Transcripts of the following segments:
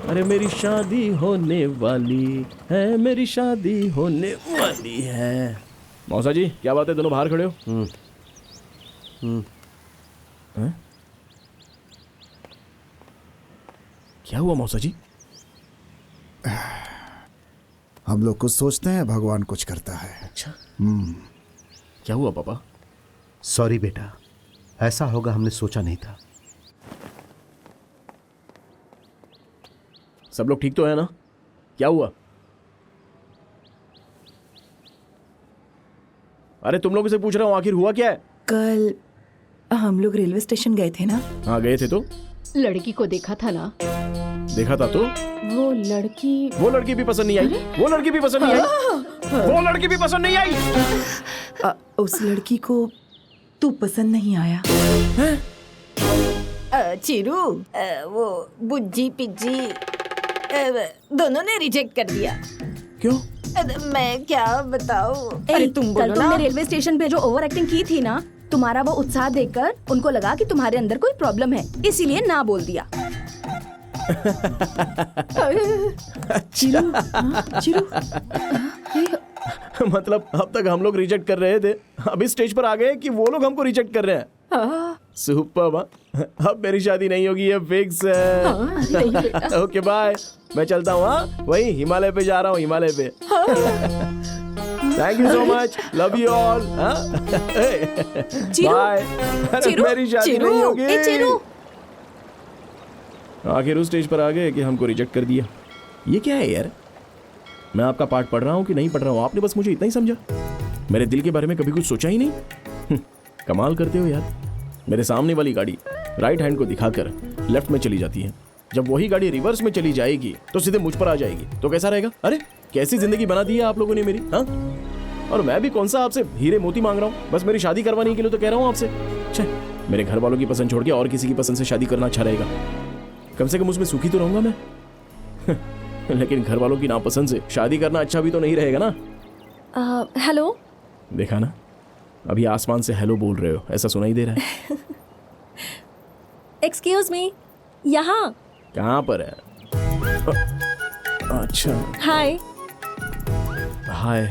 अरे मेरी शादी होने वाली है, मेरी शादी होने वाली है। मौसा जी क्या बात है, दोनों बाहर खड़े हो? हैं? क्या हुआ मौसा जी? हम लोग कुछ सोचते हैं, भगवान कुछ करता है। अच्छा क्या हुआ पापा? सॉरी बेटा, ऐसा होगा हमने सोचा नहीं था। सब लोग ठीक तो है ना? क्या हुआ? अरे तुम लोगों से पूछ रहा हूं, आखिर हुआ क्या है? कल हम लोग रेलवे स्टेशन गए थे ना। हाँ गए थे तो? लड़की को देखा था ना? देखा था तो? वो लड़की भी पसंद नहीं आई। वो लड़की भी पसंद नहीं आई। वो लड़की भी पसंद नहीं आई। उस लड़की को तू पसंद नहीं आया? चिरू, वो बुज्जी पिज्जी दोनों ने रिजेक्ट कर दिया। क्यों? मैं क्या बताऊं? अरे तुम कल बोलो ना। तुमने रेलवे स्टेशन पे जो ओवर एक्टिंग की थी ना, तुम्हारा वो उत्साह देखकर उनको लगा कि तुम्हारे अंदर कोई प्रॉब्लम है, इसीलिए ना बोल दिया। चिरू, चिरू, मतलब अब तक हम लोग रिजेक्ट कर रहे थे, अभी स्टेज पर आ गए कि वो लोग हमको रिजेक्ट कर रहे हैं। सुपर। अब मेरी शादी नहीं होगी, ये फिक्स है। ओके बाय, मैं चलता हूँ। हाँ वही हिमालय पे जा रहा हूँ, हिमालय पे। Thank you so much, love you all. Bye. मेरी शादी नहीं होगी। आखिर उस स्टेज पर आ गए कि हमको रिजेक्ट कर दिया। ये क्या है यार? मैं आपका पार्ट पढ़ रहा हूँ कि नहीं पढ़ रहा हूँ, आपने बस मुझे इतना ही समझा। मेरे दिल के बारे में कभी कुछ सोचा ही नहीं। कमाल करते हो यार। मेरे सामने वाली गाड़ी राइट हैंड को दिखाकर लेफ्ट में चली जाती है, जब वही गाड़ी रिवर्स में चली जाएगी तो सीधे मुझ पर आ जाएगी, तो कैसा रहेगा? अरे कैसी जिंदगी बना दी है आप लोगों ने मेरी। हाँ, और मैं भी कौन सा आपसे हीरे मोती मांग रहा हूँ, बस मेरी शादी करवाने के लिए तो कह रहा हूँ आपसे। मेरे घर वालों की पसंद छोड़ के और किसी की पसंद से शादी करना अच्छा रहेगा। कम से कम उसमें सुखी तो रहूंगा मैं। लेकिन घर वालों की नापसंद से शादी करना अच्छा भी तो नहीं रहेगा ना। हेलो। देखा ना, अभी आसमान से हेलो बोल रहे हो, ऐसा सुनाई दे रहा है। एक्सक्यूज मी, यहाँ। कहाँ पर है? अच्छा हाय। हाय।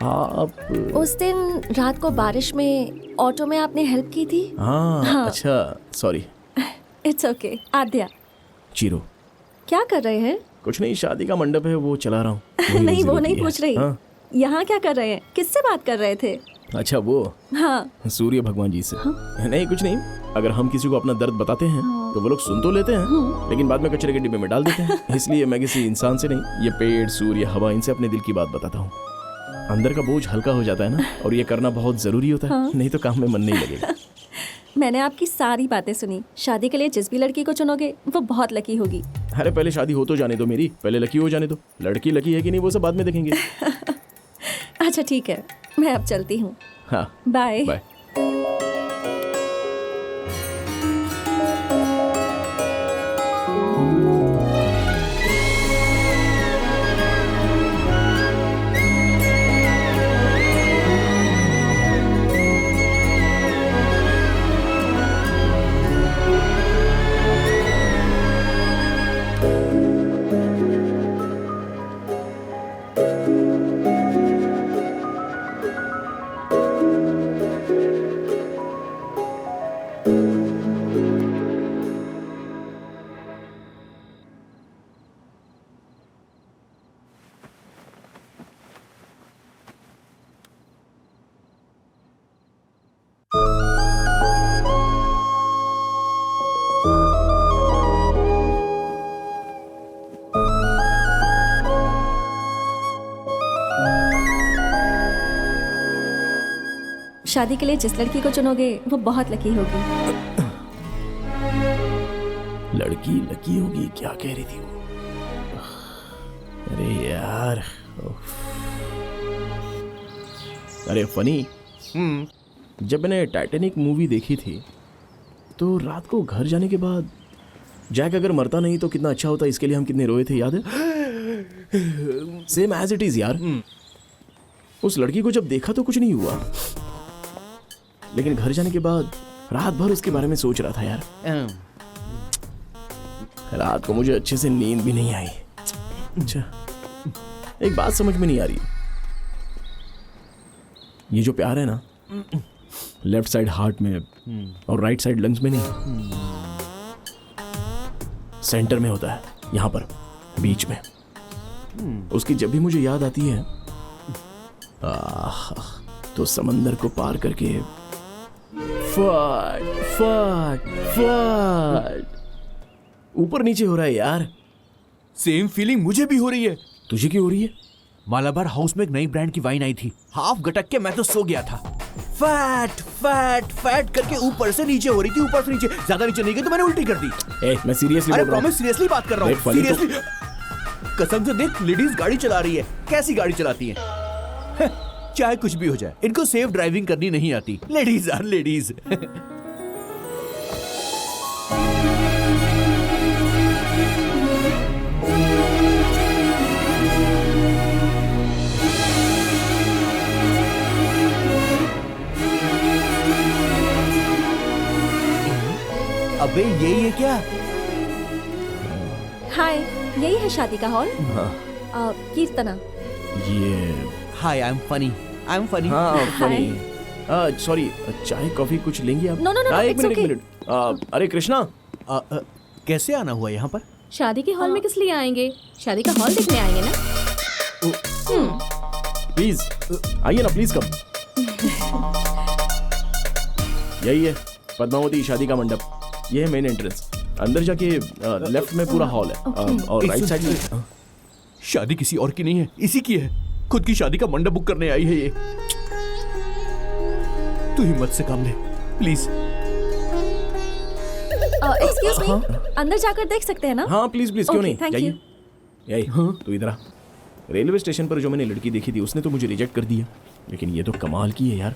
आप उस दिन रात को बारिश में ऑटो में आपने हेल्प की थी। हाँ। अच्छा sorry. It's okay. Aadhya. Chiru. क्या कर रहे हैं? कुछ नहीं, शादी का मंडप है वो चला रहा हूँ। नहीं वो नहीं पूछ रही। हाँ? यहाँ क्या कर रहे हैं? किससे बात कर रहे थे? अच्छा वो हाँ। सूर्य भगवान जी से। नहीं कुछ नहीं, अगर हम किसी को अपना दर्द बताते हैं तो वो लोग सुन तो लेते हैं, लेकिन बाद में कचरे के डिब्बे में डाल देते हैं। इसलिए मैं किसी इंसान से नहीं, ये पेड़ सूर्य हवा इनसे अपने दिल की बात बताता हूँ। अंदर का बोझ हल्का हो जाता है ना, और ये करना बहुत जरूरी होता है। नहीं तो काम में मन नहीं लगेगा। मैंने आपकी सारी बातें सुनी। शादी के लिए जिस भी लड़की को चुनोगे वो बहुत लकी होगी। अरे पहले शादी हो तो जाने दो मेरी, पहले लकी हो जाने दो। लड़की लकी है कि नहीं वो सब बाद में देखेंगे। अच्छा ठीक है, मैं अब चलती हूँ। हाँ बाय बाय। शादी के लिए जिस लड़की को चुनोगे वो बहुत लकी होगी। लड़की लकी होगी, क्या कह रही थी वो? अरे यार। अरे फनी, जब मैंने टाइटैनिक मूवी देखी थी तो रात को घर जाने के बाद जैक अगर मरता नहीं तो कितना अच्छा होता, इसके लिए हम कितने रोए थे, याद है? सेम एज इट इज यार। उस लड़की को जब देखा तो कुछ नहीं हुआ, लेकिन घर जाने के बाद रात भर उसके बारे में सोच रहा था यार। रात को मुझे अच्छे से नींद भी नहीं आई। अच्छा, एक बात समझ में नहीं आ रही, ये जो प्यार है ना, लेफ्ट साइड हार्ट में और राइट साइड लंग्स में नहीं, सेंटर में होता है, यहां पर बीच में। उसकी जब भी मुझे याद आती है, तो समंदर को पार करके फट फट फट ऊपर नीचे हो रहा है यार। सेम फीलिंग मुझे भी हो रही है। तुझे क्यों हो रही है? मालाबार हाउस में एक नई ब्रांड की वाइन आई थी, हाफ गटक के मैं तो सो गया था। फैट फैट फैट करके ऊपर से नीचे हो रही थी, ऊपर से नीचे, ज्यादा नीचे नहीं गई तो मैंने उल्टी कर दी। मैं सीरियसली अरे बोल रहा हूं। प्रॉमिस, सीरियसली बात कर रहा हूँ, देख, फनी तो- सीरियसली। कसम से देख, लेडीज गाड़ी चला रही है, कैसी गाड़ी चलाती है। चाहे कुछ भी हो जाए, इनको सेफ ड्राइविंग करनी नहीं आती। Ladies are ladies. अबे ये क्या? हाय, यही है शादी का हॉल? हाँ, कीर्तना। ये hi, I am funny, I am funny. हाँ फनी। सॉरी, चाय कॉफी कुछ लेंगी आप? No, no, no, एक it's मिनट, एक okay. मिनट। अरे कृष्णा, कैसे आना हुआ यहाँ पर? शादी के हॉल में किस लिए आएंगे? शादी का हॉल देखने आएंगे ना। प्लीज आइए ना, प्लीज कम। यही है पद्मावती शादी का मंडप, ये है मेन एंट्रेंस। अंदर जाके लेफ्ट में पूरा हॉल है, और राइट साइड में। शादी किसी और की नहीं है, इसी की है। खुद की शादी का मंडप बुक करने आई है ये। तू हिम्मत से काम ले प्लीज। एक्सक्यूज मी, अंदर जाकर देख सकते हैं ना? हाँ प्लीज प्लीज, क्यों Okay, नहीं, thank जाइए। you. यही तू इधर आ। रेलवे स्टेशन पर जो मैंने लड़की देखी थी उसने तो मुझे रिजेक्ट कर दिया, लेकिन ये तो कमाल की है यार।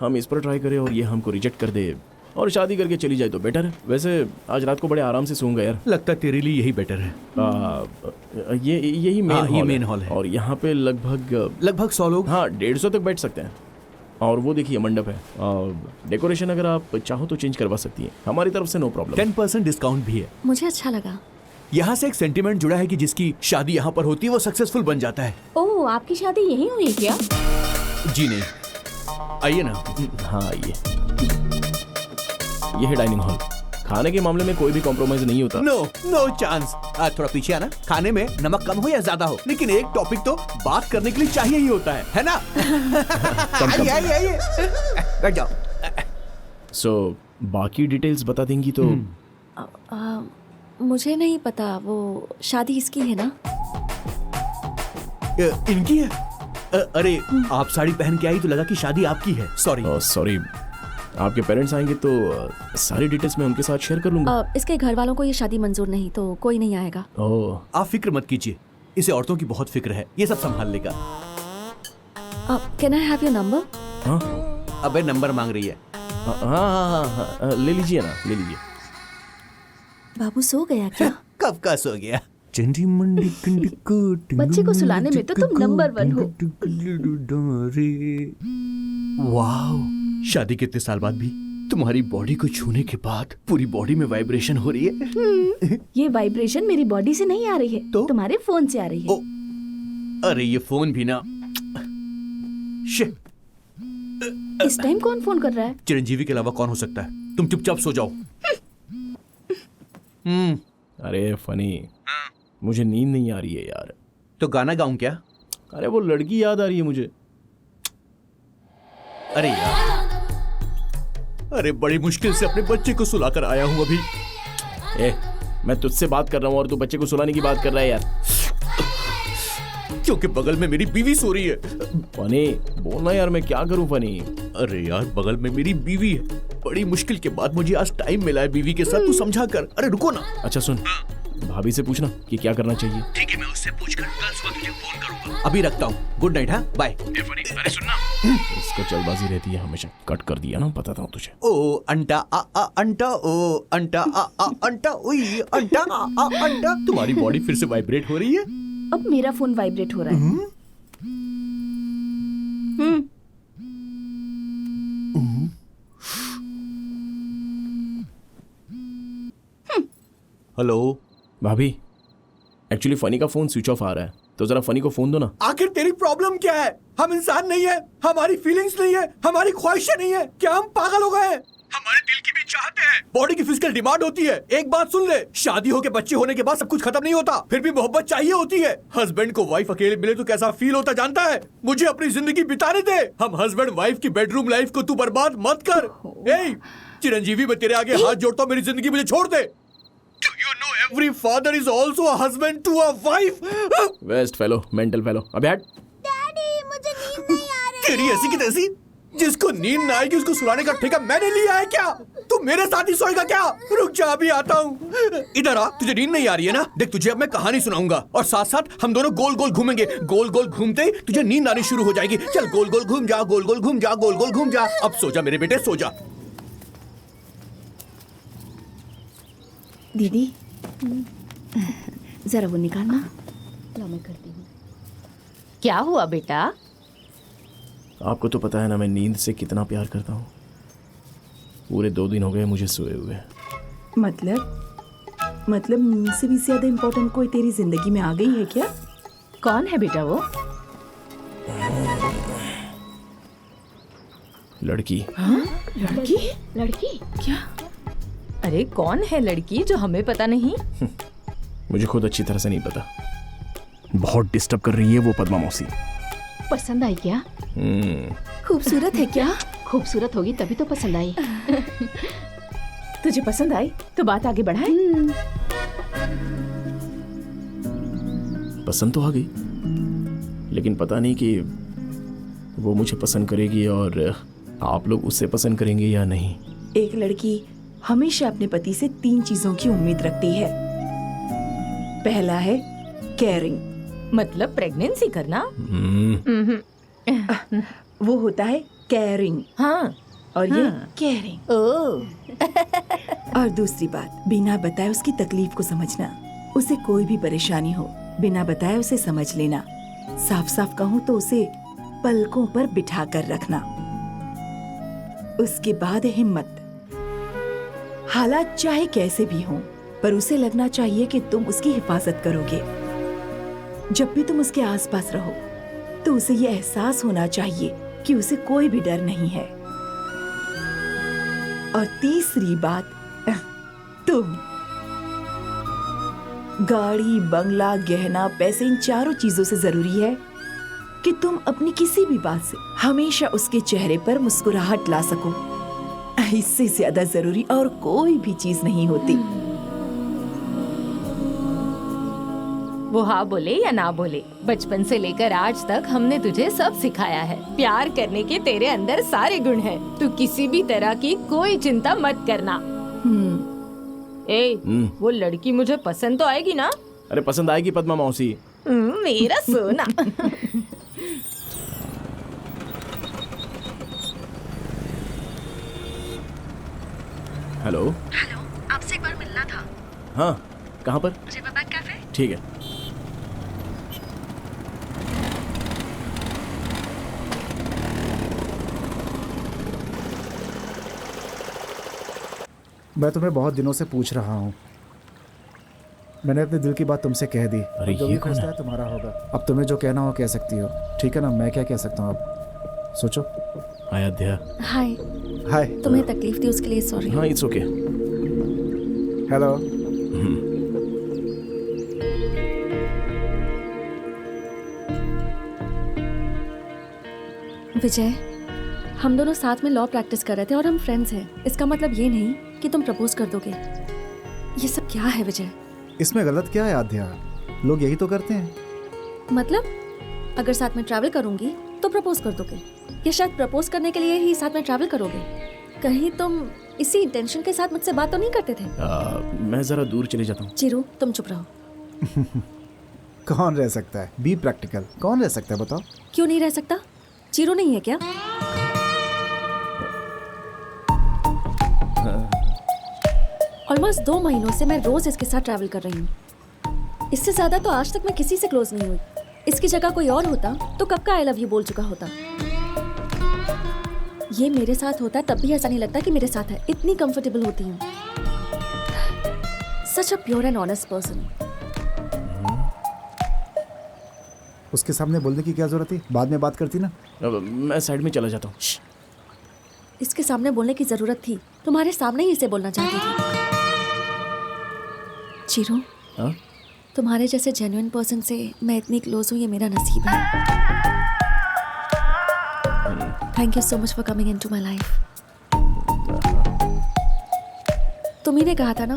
हम इस पर ट्राई करें और ये हमको रिजेक्ट कर दे और शादी करके चली जाए तो बेटर है। वैसे आज रात को बड़े आराम से सोऊंगा यार। लगता है तेरे लिए यही बेटर है। यही मेन हाँ, हॉल ये मेन हॉल है। और यहाँ पे लगभग 100 लोग। हाँ 150 तक बैठ सकते हैं। और वो देखिए मंडप है, डेकोरेशन अगर आप चाहो तो चेंज करवा सकती हैं, हमारी तरफ से नो प्रॉब्लम। 10% डिस्काउंट भी है। मुझे अच्छा लगा। यहाँ से एक सेंटिमेंट जुड़ा है कि जिसकी शादी यहाँ पर होती है वो सक्सेसफुल बन जाता है। ओह, आपकी शादी यहीं हुई क्या? जी नहीं, आइए ना। हाँ ये है डाइनिंग हॉल। खाने के मामले में कोई भी कॉम्प्रोमाइज नहीं होता। No no chance. थोड़ा पीछे आना। खाने में नमक कम हो या ज्यादा हो, लेकिन एक टॉपिक तो बात करने के लिए चाहिए ही होता है ना? आइए आइए आइए, बैठ जाओ। सो बाकी डिटेल्स बता देंगी तो? मुझे नहीं पता, वो शादी इसकी है ना? इनकी है? अरे आप साड़ी पहन के आई तो लगा कि शादी आपकी है। सॉरी सॉरी, आपके पेरेंट्स आएंगे तो सारी डिटेल्स मैं उनके साथ शेयर कर लूंगा। इसके घर वालों को ये शादी मंजूर नहीं, तो कोई नहीं आएगा। आप फिक्र मत कीजिए, इसे औरतों की बहुत फिक्र है, ये सब संभाल लेगा। Can I have your number? हाँ अबे नंबर मांग रही है। हाँ, ले लीजिए ना, ले लीजिए। बाबू सो गया क्या? कब का सो गया? बच्चे को सुलाने में तो तुम नंबर 1 हो। वाओ, शादी के इतने साल बाद भी तुम्हारी बॉडी को छूने के बाद पूरी बॉडी में वाइब्रेशन हो रही है। ये वाइब्रेशन मेरी बॉडी से नहीं आ रही है, तो? तुम्हारे फोन से आ रही है। ओ, अरे ये फोन भी ना। शिट, इस टाइम कौन फोन कर रहा है? चिरंजीवी के अलावा कौन हो सकता है? तुम चुपचाप सो जाओ। अरे फनी, मुझे नींद नहीं आ रही है यार। तो गाना गाऊं क्या? अरे वो लड़की याद आ रही है मुझे। अरे यार, अरे बड़ी मुश्किल से अपने बच्चे को सुलाकर आया हूं अभी। मैं तुझसे बात कर रहा हूँ और तू बच्चे को सुलाने की बात कर रहा है यार। क्योंकि बगल में मेरी बीवी सो रही है। फनी बोलना यार, मैं क्या करूं फनी? अरे यार, बगल में मेरी बीवी है। बड़ी मुश्किल के बाद मुझे आज टाइम मिला है बीवी के साथ, तू समझा कर। अरे रुको ना। अच्छा सुन, भाभी से पूछना कि क्या करना चाहिए। ठीक है, मैं उससे पूछकर कल सुबह तुझे फोन करूंगा। अभी रखता हूँ, गुड नाइट। हाँ बाय। अरे सुनना, इसको चलबाजी रहती है हमेशा। कट कर दिया ना, बताता हूँ तुझे। ओ अंटा आ आ अंटा, ओ अंटा आ आ अंटा, ओई अंटा आ आ अंटा। तुम्हारी बॉडी फिर से वाइब्रेट हो रही है। अब मेरा फोन वाइब्रेट हो रहा है। हेलो, भाभी, एक्चुअली फनी का फोन स्विच ऑफ आ रहा है, तो जरा फनी को फोन दो ना। आखिर तेरी प्रॉब्लम क्या है? हम इंसान नहीं है, हमारी फीलिंग्स नहीं है, हमारी ख्वाहिशें नहीं है, क्या हम पागल हो गए हैं? हमारे दिल की भी चाहते हैं, बॉडी की फिजिकल डिमांड होती है। एक बात सुन ले, शादी हो के बच्चे होने के बाद सब कुछ खत्म नहीं होता, फिर भी मोहब्बत चाहिए होती है। हस्बैंड को वाइफ अकेले मिले तो कैसा फील होता जानता है? मुझे अपनी जिंदगी बिताने दे। हम हस्बैंड वाइफ की बेडरूम लाइफ को तू बर्बाद मत कर। ए, चिरंजीवी, मैं तेरे आगे हाथ जोड़ता हूँ, मेरी जिंदगी मुझे छोड़ दे। Do you know every father is also a husband to a wife? Waste fellow, mental fellow. अबे हट। डैडी मुझे नींद नहीं आ रही। तेरी ऐसी की तैसी, जिसको नींद ना आएगी उसको सुलाने का ठेका मैंने लिया है क्या? तू मेरे साथ ही सोएगा क्या? रुक जा, अभी आता हूँ। इधर आ, तुझे नींद नहीं आ रही है ना? देख, तुझे अब मैं कहानी सुनाऊंगा और साथ साथ हम दोनों गोल गोल घूमेंगे। गोल गोल घूमते ही तुझे नींद आनी शुरू हो जाएगी। चल, गोल गोल घूम जा, गोल गोल घूम जा, गोल गोल घूम जा। अब सो जा मेरे बेटे, सो जा। दीदी, जरा वो निकालना। मैं करती हूँ। क्या हुआ बेटा? आपको तो पता है ना मैं नींद से कितना प्यार करता हूँ। पूरे 2 दिन हो गए मुझे सोए हुए। मतलब नींद से भी ज्यादा इम्पोर्टेंट कोई तेरी जिंदगी में आ गई है क्या? कौन है बेटा वो? लड़की। लड़की? लड़की क्या? अरे कौन है लड़की जो हमें पता नहीं? मुझे खुद अच्छी तरह से नहीं पता। बहुत डिस्टर्ब कर रही है वो पद्मा मौसी। पसंद आई क्या? खूबसूरत है क्या? खूबसूरत होगी तभी तो पसंद आई। तुझे पसंद आई तो बात आगे बढ़ाए। पसंद तो आ गई, लेकिन पता नहीं कि वो मुझे पसंद करेगी और आप लोग उससे पसंद करेंगे या नहीं। एक लड़की हमेशा अपने पति से 3 चीजों की उम्मीद रखती है। पहला है केयरिंग, मतलब प्रेगनेंसी करना। वो होता है केयरिंग। हाँ। और ये केयरिंग। और दूसरी बात, बिना बताए उसकी तकलीफ को समझना। उसे कोई भी परेशानी हो, बिना बताए उसे समझ लेना। साफ साफ कहूँ तो उसे पलकों पर बिठा कर रखना। उसके बाद हिम्मत। हालात चाहे कैसे भी हों, पर उसे लगना चाहिए कि तुम उसकी हिफाजत करोगे। जब भी तुम उसके आसपास रहो तो उसे ये एहसास होना चाहिए कि उसे कोई भी डर नहीं है। और तीसरी बात, तुम। गाड़ी, बंगला, गहना, पैसे, इन 4 चीजों से जरूरी है कि तुम अपनी किसी भी बात से हमेशा उसके चेहरे पर मुस्कुराहट ला सको। इससे ज्यादा जरूरी और कोई भी चीज नहीं होती। वो हाँ बोले या ना बोले, बचपन से लेकर आज तक हमने तुझे सब सिखाया है। प्यार करने के तेरे अंदर सारे गुण हैं। तू किसी भी तरह की कोई चिंता मत करना। वो लड़की मुझे पसंद तो आएगी ना? अरे पसंद आएगी पद्मा मौसी। मेरा सोना। हेलो, आपसे एक बार मिलना था। हाँ, कहाँ पर? रिवरबैंक कैफे। ठीक है। मैं तुम्हें बहुत दिनों से पूछ रहा हूँ। मैंने अपने दिल की बात तुमसे कह दी। अरे जो ये भी कौन फैसला है? है तुम्हारा होगा। अब तुम्हें जो कहना हो कह सकती हो, ठीक है ना? मैं क्या कह सकता हूँ अब? सोचो। अयोध्या। हाय, हाय। तुम्हें तकलीफ दी उसके लिए सॉरी। हाँ, इट्स ओके। हेलो। विजय, हम दोनों साथ में लॉ प्रैक्टिस कर रहे थे और हम फ्रेंड्स हैं। इसका मतलब ये नहीं कि तुम प्रपोज कर दोगे। ये सब क्या है विजय? इसमें गलत क्या है आध्या? लोग यही तो करते हैं। मतलब अगर साथ में ट्रैवल करूंगी तो प्रपोज कर दोगे, या शायद प्रपोज करने के लिए ही साथ में ट्रैवल करोगे? कहीं तुम इसी इंटेंशन के साथ मुझसे बात तो नहीं करते थे? मैं जरा दूर चले जाता हूँ। चिरू, तुम चुप रहो। कौन रह सकता है? Be practical. कौन रह सकता है बताओ? क्यों नहीं रह सकता? चिरू नहीं है क्या? ऑलमोस्ट 2 महीनों से मैं रोज इसके साथ ट्रैवल कर रही हूँ। इससे ज्यादा तो आज तक मैं किसी से क्लोज नहीं हुई। इसकी जगह कोई और होता तो कब का आई लव यू बोल चुका होता। ये मेरे साथ होता तब भी ऐसा नहीं लगता कि मेरे साथ है। इतनी कंफर्टेबल होती हूँ। Such a pure and honest person. उसके सामने बोलने की क्या जरूरत थी? बाद में बात करती ना। अब मैं साइड में चला जाता हूँ। इसके सामने बोलने की जरूरत थी, तुम्हारे सामने ही इसे बोलना चाहती थी। चिरू, हाँ? तुम्हारे जैसे जेन्युइन पर्सन से मैं इतनी क्लोज हूँ, ये मेरा नसीब है। Thank you so much for coming into my life. तुम ही ने कहा था ना,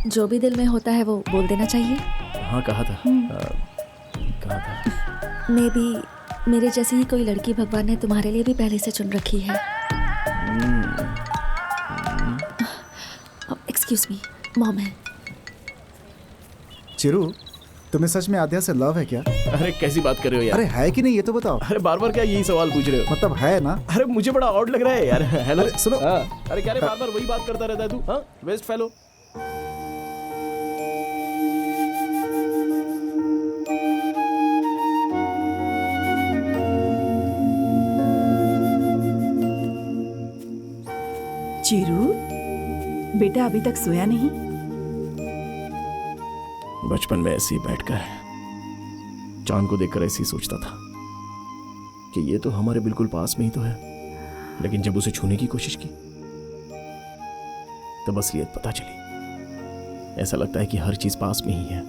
जो भी दिल में होता है वो बोल देना चाहिए। हाँ कहा था। कहा था। मे बी मेरे जैसी ही कोई लड़की भगवान ने तुम्हारे लिए भी पहले से चुन रखी है। एक्सक्यूज मी, मॉम है। चिरू, तुम्हें सच में आद्या से लव है क्या? अरे कैसी बात कर रहे हो यार? अरे है कि नहीं ये तो बताओ। अरे बार बार क्या यही सवाल पूछ रहे हो? मतलब है ना? अरे मुझे बड़ा ऑड लग रहा है यार। हेलो अरे सुनो। अरे क्या रे, बार बार वही बात करता रहता है तू? हाँ, वेस्ट फेलो। चिरू, बेटा अभी तक सोया नहीं? बचपन में ऐसे ही बैठकर चांद को देखकर ऐसे ही सोचता था कि ये तो हमारे बिल्कुल पास में ही तो है, लेकिन जब उसे छूने की कोशिश की तब असलियत पता चली। ऐसा लगता है कि हर चीज पास में ही है,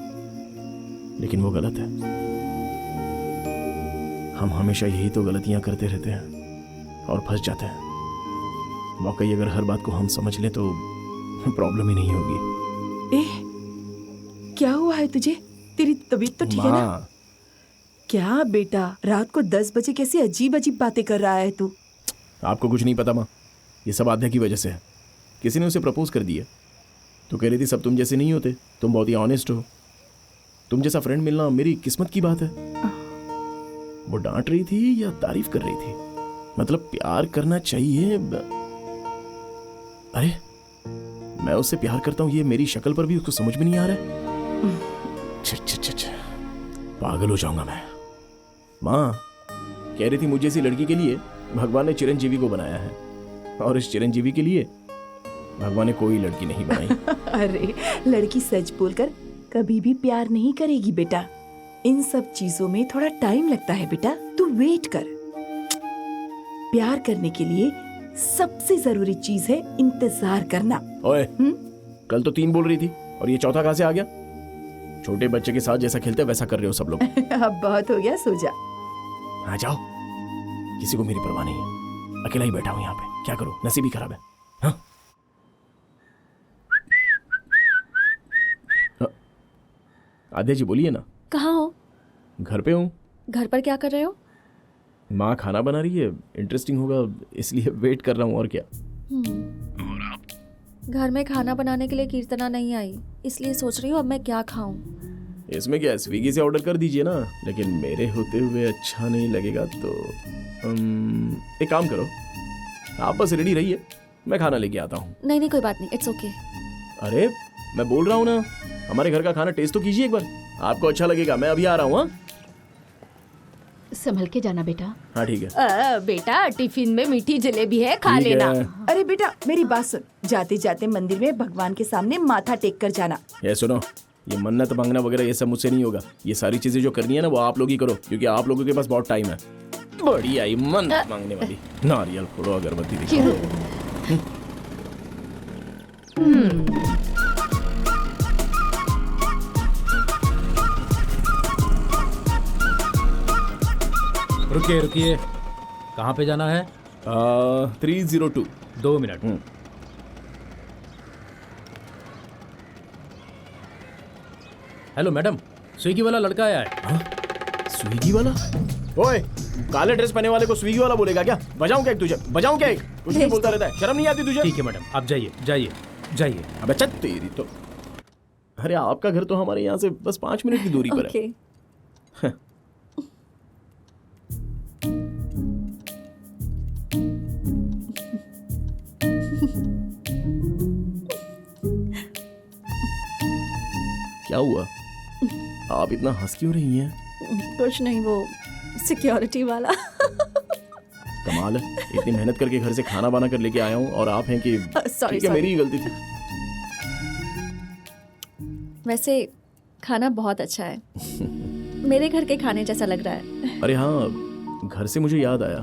लेकिन वो गलत है। हम हमेशा यही तो गलतियां करते रहते हैं और फंस जाते हैं। वाकई अगर हर बात को हम समझ लें तो प्रॉब्लम ही नहीं होगी। क्या हुआ है तुझे? तेरी तबीयत तो ठीक है ना? माँ, क्या बेटा, रात को 10 बजे कैसी अजीब अजीब बातें कर रहा है तू? आपको कुछ नहीं पता माँ, ये सब आध्या की वजह से है। किसी ने उसे प्रपोज कर दिया तो कह रही थी सब तुम जैसे नहीं होते, तुम बहुत ही ऑनेस्ट हो, तुम जैसा फ्रेंड मिलना मेरी किस्मत की बात है। वो डांट रही थी या तारीफ कर रही थी? मतलब प्यार करना चाहिए। अरे मैं उससे प्यार करता हूँ, ये मेरी शक्ल पर भी उसको समझ में नहीं आ रहा है। पागल हो जाऊंगा मैं। माँ कह रही थी मुझे ऐसी लड़की के लिए भगवान ने चिरंजीवी को बनाया है, और इस चिरंजीवी के लिए भगवान ने कोई लड़की नहीं बनाई। अरे लड़की सच बोलकर कभी भी प्यार नहीं करेगी बेटा। इन सब चीजों में थोड़ा टाइम लगता है बेटा, तू वेट कर। प्यार करने के लिए सबसे जरूरी चीज है इंतजार करना। ओए, कल तो 3 बोल रही थी और ये चौथा कहां से आ गया? छोटे बच्चे के साथ जैसा खेलते वैसा कर रहे हो सब लोग। अब बहुत हो गया, सो जा। हाँ जाओ, किसी को मेरी परवाह नहीं है। अकेला ही बैठा हूं यहाँ पे, क्या करूं, नसीब ही खराब है। हाँ? आद्या जी बोलिए ना। कहाँ हो? घर पे हूँ। घर पर क्या कर रहे हो? माँ खाना बना रही है, इंटरेस्टिंग होगा इसलिए वेट कर रहा हूँ। और क्या? और आप? घर में खाना बनाने के लिए कीर्तना नहीं आई, इसलिए सोच रही हूँ अब मैं क्या खाऊं। इसमें क्या है, स्विगी से ऑर्डर कर दीजिए ना। लेकिन मेरे होते हुए अच्छा नहीं लगेगा तो एक काम करो, आप बस रेडी रहिए, मैं खाना लेके आता हूँ। नहीं नहीं कोई बात नहीं, इट्स ओके। अरे मैं बोल रहा हूँ ना, हमारे घर का खाना टेस्ट तो कीजिए एक बार, आपको अच्छा लगेगा। मैं अभी आ रहा हूँ। हाँ संभल के जाना बेटा। हाँ ठीक है। बेटा टिफिन में मीठी जलेबी है, खा ठीक लेना। है। अरे बेटा मेरी बात सुन, जाते जाते मंदिर में भगवान के सामने माथा टेक कर जाना। ये सुनो, ये मन्नत मांगना वगैरह ये सब मुझसे नहीं होगा। ये सारी चीजें जो करनी है ना वो आप लोग ही करो, क्योंकि आप लोगों के पास बहुत टाइम है। बड़ी आई मन्नत मांगने वाली। नारियल फोड़ो, अगरबत्ती दिखाओ। रुकिए रुकिए, कहाँ पे जाना है? 302। 2 मिनट। हेलो मैडम, स्विगी वाला लड़का आया है। स्विगी वाला? ओए, काले ड्रेस पहने वाले को स्विगी वाला बोलेगा क्या? बजाऊं क्या एक तुझे? बजाऊं क्या एक? कुछ भी बोलता रहता है, शर्म नहीं आती तुझे? ठीक है मैडम, आप जाइए जाइए जाइए। अबे चल तेरी तो। अरे आपका घर तो हमारे यहाँ से बस 5 मिनट की दूरी पर है। क्या हुआ? आप इतना हंस क्यों रही हैं? कुछ नहीं, वो सिक्योरिटी वाला। कमाल है, इतनी मेहनत करके घर से खाना बना कर लेके आया हूँ और आप हैं कि Sorry, ठीक है, sorry. मेरी ही गलती थी। वैसे खाना बहुत अच्छा है, मेरे घर के खाने जैसा लग रहा है। अरे हाँ, घर से मुझे याद आया,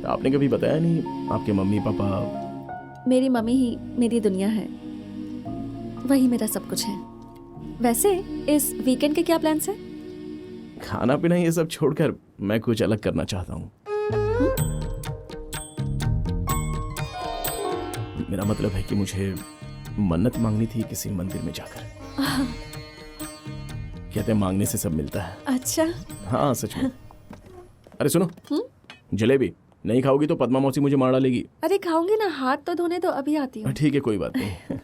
आपने कभी बताया नहीं आपके मम्मी पापा। मेरी मम्मी ही मेरी दुनिया है, वही मेरा सब कुछ है। वैसे इस वीकेंड के क्या प्लान्स हैं? खाना पीना ये सब छोड़कर मैं कुछ अलग करना चाहता हूँ। मेरा मतलब है कि मुझे मन्नत मांगनी थी किसी मंदिर में जाकर। कहते हैं मांगने से सब मिलता है। अच्छा। हाँ सच में। अरे सुनो, जलेबी नहीं खाओगी तो पद्मा मौसी मुझे मार डालेगी। अरे खाऊंगी ना, हाथ तो धोने तो अभी आती हूँ। ठीक है कोई बात नहीं।